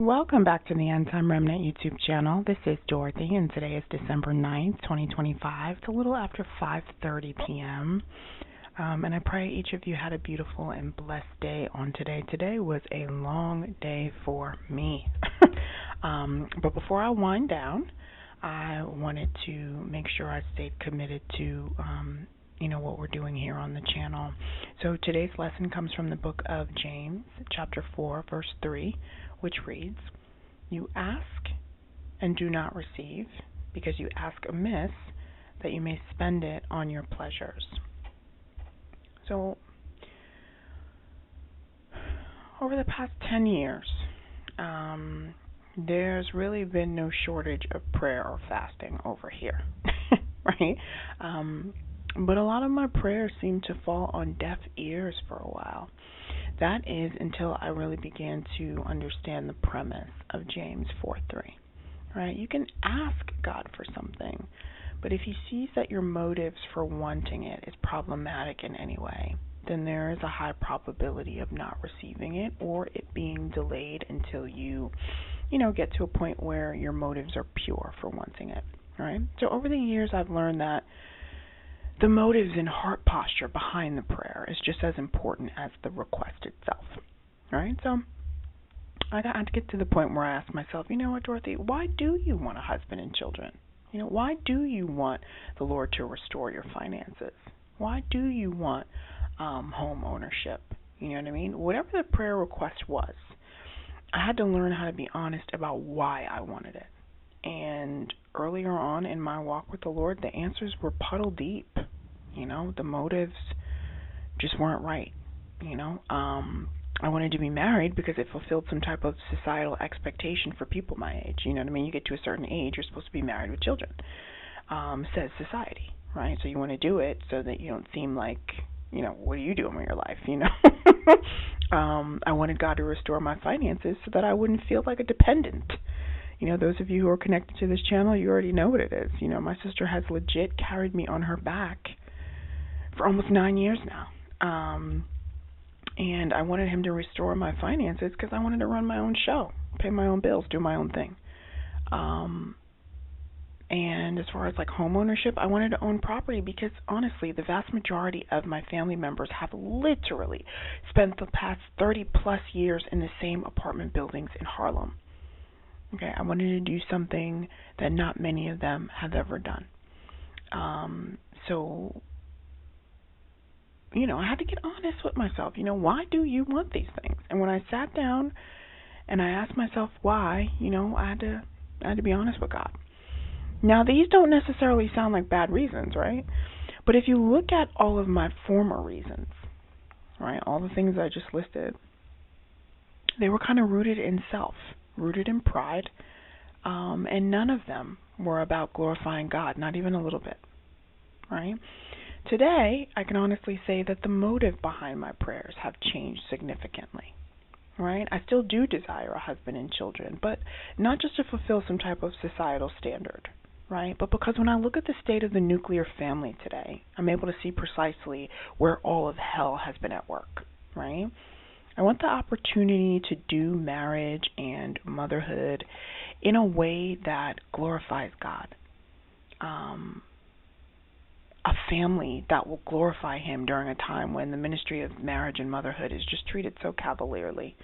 Welcome back to the End Time Remnant YouTube channel. This is Dorothy, and today is December 9th, 2025. It's a little after 5:30 p.m., and I pray each of you had a beautiful and blessed day on today. Today was a long day for me. But before I wind down, I wanted to make sure I stayed committed to what we're doing here on the channel. So today's lesson comes from the book of James, chapter 4, verse 3, which reads, "You ask and do not receive, because you ask amiss, that you may spend it on your pleasures." So, over the past 10 years, there's really been no shortage of prayer or fasting over here, right? But a lot of my prayers seem to fall on deaf ears for a while. That is until I really began to understand the premise of James 4:3. Right? You can ask God for something, but if he sees that your motives for wanting it is problematic in any way, then there is a high probability of not receiving it or it being delayed until you get to a point where your motives are pure for wanting it. Right? So over the years, I've learned that the motives and heart posture behind the prayer is just as important as the request itself, right? So I got to get to the point where I asked myself, you know what, Dorothy, why do you want a husband and children? Why do you want the Lord to restore your finances? Why do you want home ownership? You know what I mean? Whatever the prayer request was, I had to learn how to be honest about why I wanted it. And earlier on in my walk with the Lord, the answers were puddle deep. The motives just weren't right. I wanted to be married because it fulfilled some type of societal expectation for people my age. You know what I mean? You get to a certain age, you're supposed to be married with children, says society, right? So you want to do it so that you don't seem like, what are you doing with your life, I wanted God to restore my finances so that I wouldn't feel like a dependent. Those of you who are connected to this channel, you already know what it is. My sister has legit carried me on her back for almost 9 years now. And I wanted him to restore my finances because I wanted to run my own show, pay my own bills, do my own thing. And as far as like home ownership, I wanted to own property because honestly, the vast majority of my family members have literally spent the past 30 plus years in the same apartment buildings in Harlem. Okay, I wanted to do something that not many of them have ever done. So, I had to get honest with myself. Why do you want these things? And when I sat down and I asked myself why, I had to be honest with God. Now, these don't necessarily sound like bad reasons, right? But if you look at all of my former reasons, right, all the things I just listed, they were kind of rooted in self, rooted in pride, and none of them were about glorifying God, not even a little bit, right? Today, I can honestly say that the motive behind my prayers have changed significantly, right? I still do desire a husband and children, but not just to fulfill some type of societal standard, right? But because when I look at the state of the nuclear family today, I'm able to see precisely where all of hell has been at work, right? I want the opportunity to do marriage and motherhood in a way that glorifies God. A family that will glorify him during a time when the ministry of marriage and motherhood is just treated so cavalierly,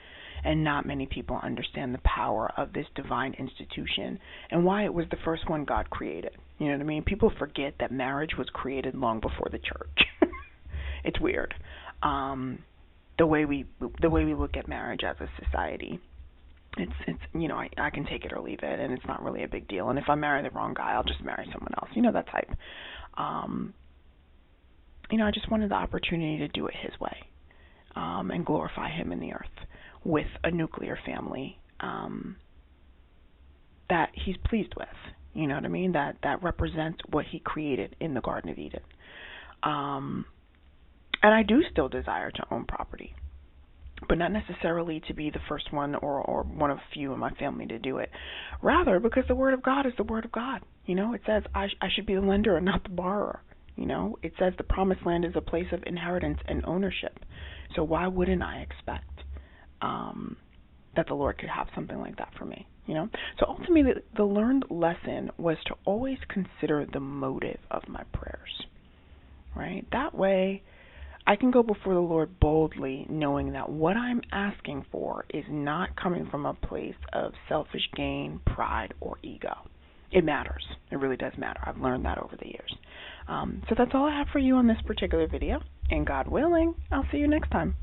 and not many people understand the power of this divine institution and why it was the first one God created. You know what I mean? People forget that marriage was created long before the church. It's weird. The way we look at marriage as a society. It's I can take it or leave it, and it's not really a big deal. And if I marry the wrong guy, I'll just marry someone else. That type. I just wanted the opportunity to do it his way, and glorify him in the earth with a nuclear family that he's pleased with. You know what I mean? That represents what he created in the Garden of Eden. And I do still desire to own property, but not necessarily to be the first one or one of few in my family to do it. Rather, because the Word of God is the Word of God. It says I should be the lender and not the borrower. It says the promised land is a place of inheritance and ownership. So why wouldn't I expect that the Lord could have something like that for me, you know? So ultimately, the learned lesson was to always consider the motive of my prayers, right? That way, I can go before the Lord boldly, knowing that what I'm asking for is not coming from a place of selfish gain, pride, or ego. It matters. It really does matter. I've learned that over the years. So that's all I have for you on this particular video. And God willing, I'll see you next time.